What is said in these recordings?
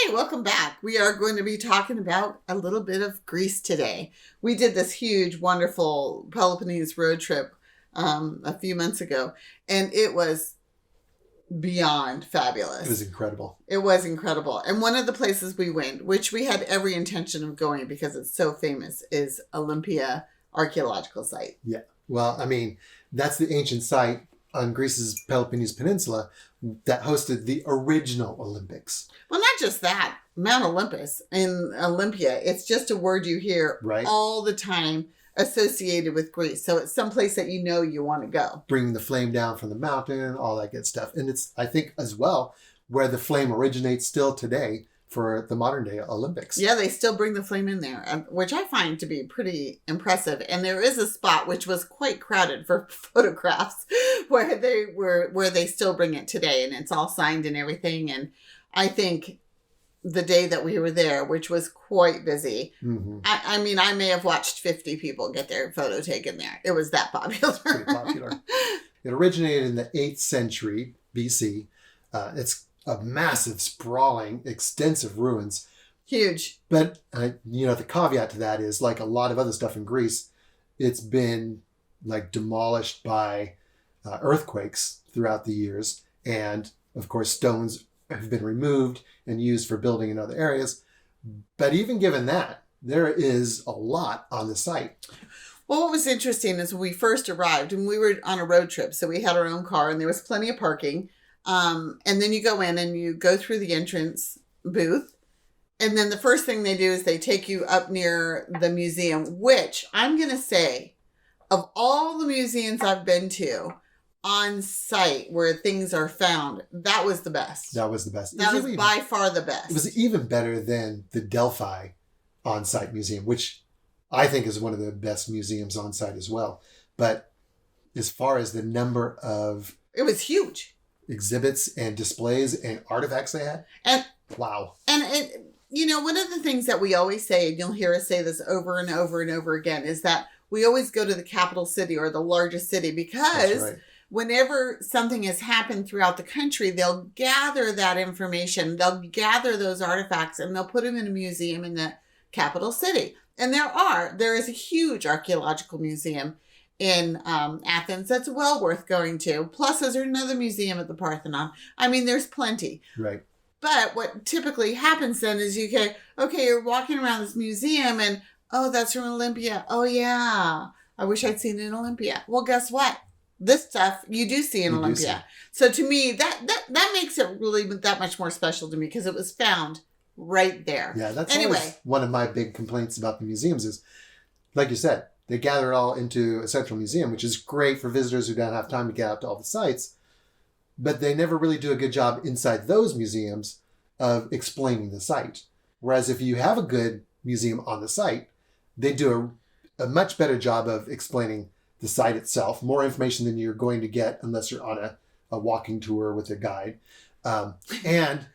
Hey, welcome back. We are going to be talking about a little bit of Greece today. We did this huge, wonderful Peloponnese road trip a few months ago, and it was beyond fabulous. It was incredible. It was incredible. And one of the places we went, which we had every intention of going because it's so famous, is Olympia Archaeological Site. Yeah. Well, I mean, that's the ancient site on Greece's Peloponnese Peninsula that hosted the original Olympics. Well, not just that. Mount Olympus in Olympia, it's just a word you hear all the time associated with Greece. So it's someplace that you know you want to go. Bringing the flame down from the mountain, all that good stuff. And it's, I think, as well, where the flame originates still today for the modern day Olympics. Yeah, they still bring the flame in there, which I find to be pretty impressive. And there is a spot which was quite crowded for photographs where they still bring it today, and it's all signed and everything. And I think the day that we were there, which was quite busy, I mean, I may have watched 50 people get their photo taken there. It was that popular. Pretty popular. It originated in the 8th century BC. It's a massive, sprawling, extensive ruins. Huge. But, the caveat to that is, like a lot of other stuff in Greece, it's been demolished by earthquakes throughout the years. And, of course, stones have been removed and used for building in other areas. But even given that, there is a lot on the site. Well, what was interesting is when we first arrived, and we were on a road trip, so we had our own car, and there was plenty of parking. And then you go in and you go through the entrance booth. And then the first thing they do is they take you up near the museum, which I'm going to say, of all the museums I've been to on site where things are found, that was the best. That was the best. That was by far the best. It was even better than the Delphi on-site museum, which I think is one of the best museums on site as well. But as far as the number of... It was huge. Exhibits and displays and artifacts they had. And wow. And one of the things that we always say, and you'll hear us say this over and over and over again, is that we always go to the capital city or the largest city because whenever something has happened throughout the country, they'll gather that information, they'll gather those artifacts, and they'll put them in a museum in the capital city. And there is a huge archaeological museum in Athens that's well worth going to. Plus, there's another museum at the Parthenon. I mean, there's plenty. Right. But what typically happens then is you're walking around this museum and, oh, that's from Olympia. Oh, yeah. I wish I'd seen it in Olympia. Well, guess what? This stuff you do see in Olympia. So to me, that makes it really that much more special to me because it was found right there. Yeah, that's always one of my big complaints about the museums is, like you said, they gather it all into a central museum, which is great for visitors who don't have time to get out to all the sites. But they never really do a good job inside those museums of explaining the site. Whereas if you have a good museum on the site, they do a much better job of explaining the site itself, more information than you're going to get unless you're on a walking tour with a guide. And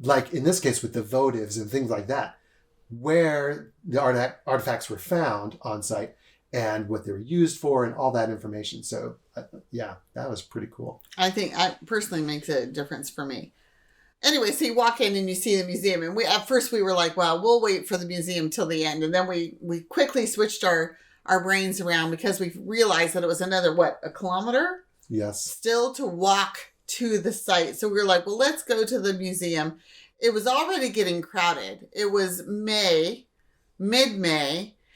like in this case with the votives and things like that, where the artifacts were found on site and what they were used for and all that information. So, that was pretty cool. I think personally makes a difference for me. Anyway, so you walk in and you see the museum. And at first we were like, well, we'll wait for the museum till the end. And then we quickly switched our brains around because we realized that it was another, a kilometer? Yes. Still to walk to the site. So we were like, well, let's go to the museum. It was already getting crowded. It was mid-May.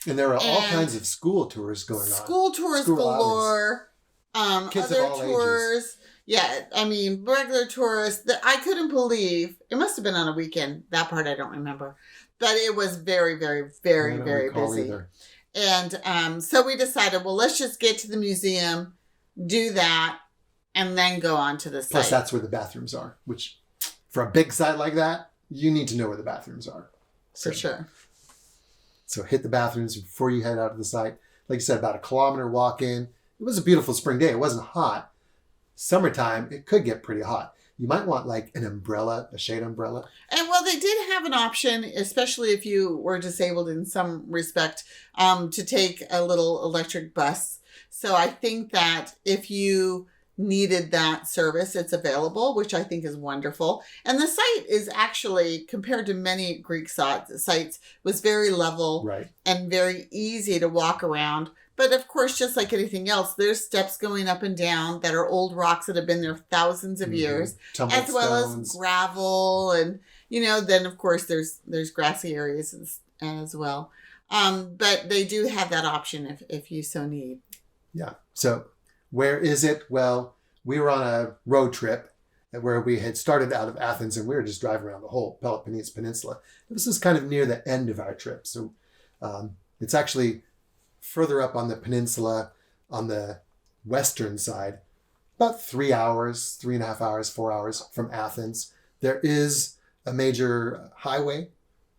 And there were all kinds of school tours going on. School tours galore. Kids other of all tours. Ages. Yeah, I mean, regular tourists. I couldn't believe. It must have been on a weekend. That part I don't remember. But it was very, very, very, very busy. Either. And so we decided, well, let's just get to the museum, do that, and then go on to the site. Plus, that's where the bathrooms are, which... For a big site like that, you need to know where the bathrooms are. For sure. So hit the bathrooms before you head out to the site. Like you said, about a kilometer walk in. It was a beautiful spring day. It wasn't hot. Summertime, it could get pretty hot. You might want an umbrella, a shade umbrella. And well, they did have an option, especially if you were disabled in some respect, to take a little electric bus. So I think that if you needed that service, it's available, which I think is wonderful. And the site is actually, compared to many Greek sites, was very level and very easy to walk around. But of course, just like anything else, there's steps going up and down that are old rocks that have been there thousands of years, Tumbled as well stones. as gravel. And, then of course there's grassy areas as well. But they do have that option if you so need. Yeah. So where is it? Well, we were on a road trip where we had started out of Athens and we were just driving around the whole Peloponnese Peninsula. This is kind of near the end of our trip. So it's actually further up on the peninsula on the western side, about 3 hours, 3.5 hours, 4 hours from Athens. There is a major highway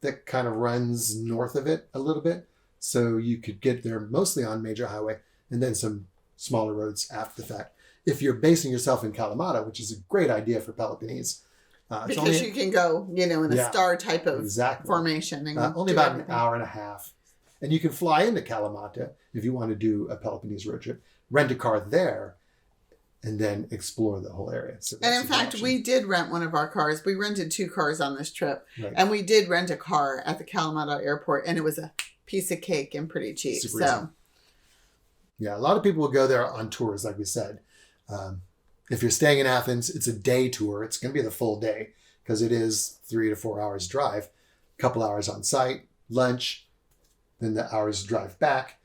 that kind of runs north of it a little bit. So you could get there mostly on major highway and then some smaller roads after the fact. If you're basing yourself in Kalamata, which is a great idea for Peloponnese. Because you can go, in a star type of formation. And only about an hour and a half. And you can fly into Kalamata if you want to do a Peloponnese road trip, rent a car there, and then explore the whole area. So and in fact, we did rent one of our cars. We rented 2 cars on this trip. And we did rent a car at the Kalamata airport, and it was a piece of cake and pretty cheap. Super easy. Yeah, a lot of people will go there on tours, like we said. If you're staying in Athens, it's a day tour. It's going to be the full day because it is 3 to 4 hours drive, a couple hours on site, lunch, then the hours drive back.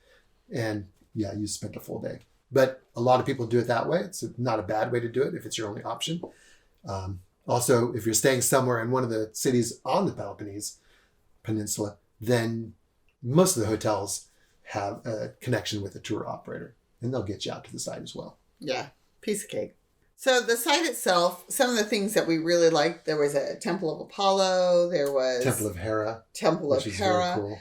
And yeah, you spent a full day. But a lot of people do it that way. It's not a bad way to do it if it's your only option. Also, if you're staying somewhere in one of the cities on the Peloponnese Peninsula, then most of the hotels have a connection with a tour operator, and they'll get you out to the site as well. Yeah, piece of cake. So the site itself, some of the things that we really liked, there was a Temple of Apollo, there was... Temple of Hera. Which is very cool.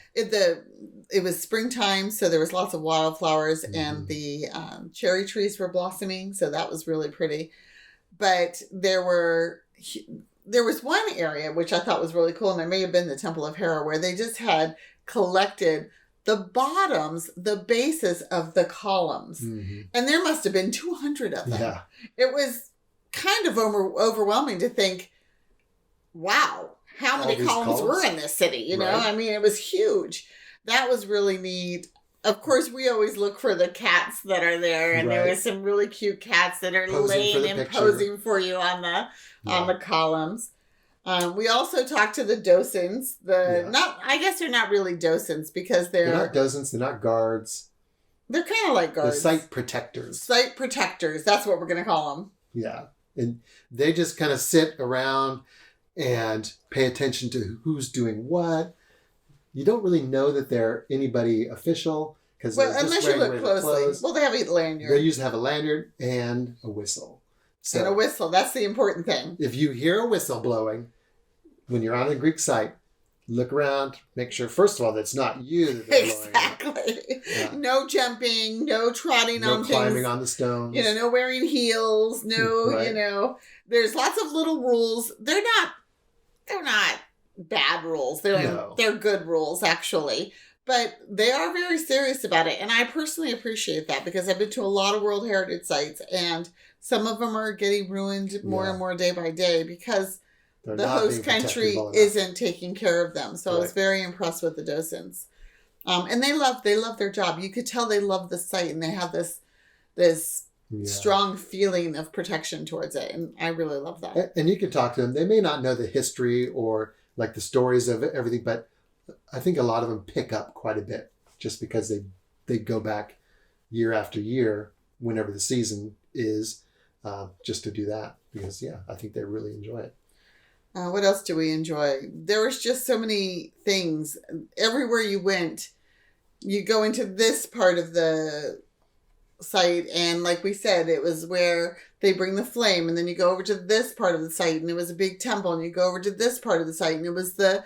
It was springtime, so there was lots of wildflowers, and the cherry trees were blossoming, so that was really pretty. But there was one area, which I thought was really cool, and it may have been the Temple of Hera, where they just had collected the bases of the columns. And there must have been 200 of them. Yeah. It was kind of overwhelming to think, wow, how many columns were in this city? You know, I mean, it was huge. That was really neat. Of course, we always look for the cats that are there, and there were some really cute cats that are laying and posing for you on the columns. We also talked to the docents. I guess they're not really docents because they're not docents. They're not guards. They're kind of like guards. The site protectors. Site protectors. That's what we're going to call them. Yeah, and they just kind of sit around and pay attention to who's doing what. You don't really know that they're anybody official because unless you look closely. Well, they have a lanyard. They usually have a lanyard and a whistle. So, and a whistle. That's the important thing. If you hear a whistle blowing when you're on a Greek site, look around, make sure, first of all, that's not you that they're blowing. Exactly. Yeah. No jumping, no trotting on things. No climbing on the stones. No wearing heels, there's lots of little rules. They're not bad rules. They're good rules, actually. But they are very serious about it. And I personally appreciate that because I've been to a lot of World Heritage sites, and some of them are getting ruined more and more day by day because the host country isn't taking care of them. So I was very impressed with the docents. And they love their job. You could tell they love the site, and they have this strong feeling of protection towards it. And I really love that. And you can talk to them. They may not know the history or like the stories of everything, but I think a lot of them pick up quite a bit just because they go back year after year whenever the season is just to do that because, I think they really enjoy it. What else do we enjoy? There was just so many things. Everywhere you went, you go into this part of the site, and like we said, it was where they bring the flame, and then you go over to this part of the site, and it was a big temple, and you go over to this part of the site, and it was the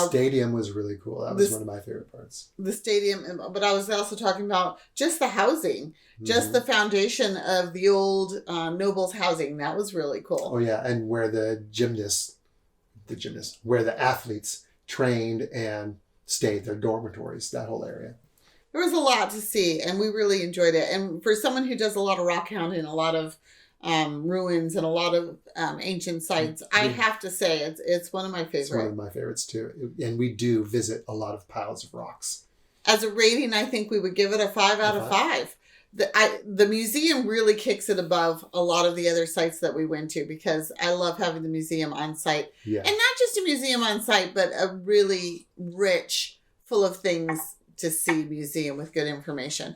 stadium was really cool. That was one of my favorite parts. The stadium, but I was also talking about just the housing, just the foundation of the old nobles' housing. That was really cool. Oh yeah, and where where the athletes trained and stayed, their dormitories, that whole area. There was a lot to see, and we really enjoyed it. And for someone who does a lot of rock hounding, a lot of ruins and a lot of ancient sites. I have to say, it's one of my favorites. It's one of my favorites too. And we do visit a lot of piles of rocks. As a rating, I think we would give it a 5 out of 5. The museum really kicks it above a lot of the other sites that we went to, because I love having the museum on site. Yeah. And not just a museum on site, but a really rich, full of things to see museum with good information.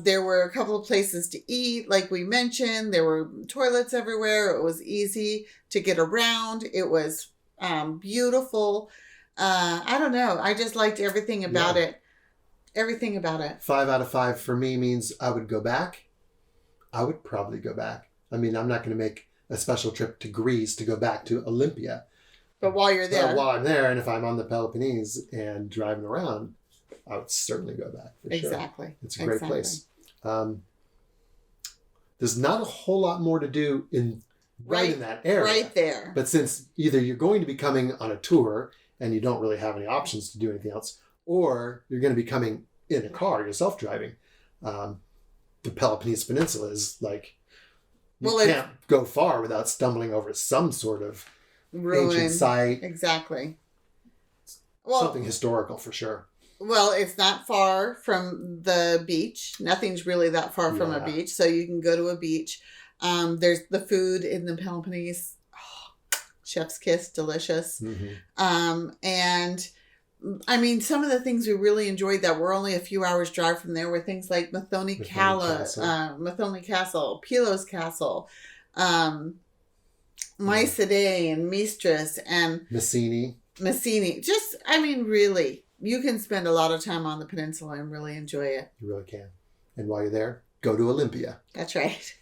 There were a couple of places to eat, like we mentioned. There were toilets everywhere. It was easy to get around. It was beautiful. I don't know. I just liked everything about it. Everything about it. 5 out of 5 for me means I would go back. I would probably go back. I mean, I'm not going to make a special trip to Greece to go back to Olympia. But while you're there. While I'm there, and if I'm on the Peloponnese and driving around, I would certainly go back. For exactly. Sure. It's a great place. There's not a whole lot more to do in that area. Right there. But since either you're going to be coming on a tour and you don't really have any options to do anything else, or you're going to be coming in a car, yourself driving, the Peloponnese Peninsula is like, you can't go far without stumbling over some sort of ancient site. Exactly. Well, something historical for sure. Well, it's not far from the beach. Nothing's really that far from a beach. So you can go to a beach. There's the food in the Peloponnese. Oh, chef's kiss, delicious. Mm-hmm. And I mean, some of the things we really enjoyed that were only a few hours drive from there were things like Mythone Castle, Pylos Castle, Mycenae and Mistras and Messini. Just, I mean, really, you can spend a lot of time on the peninsula and really enjoy it. You really can. And while you're there, go to Olympia. That's right.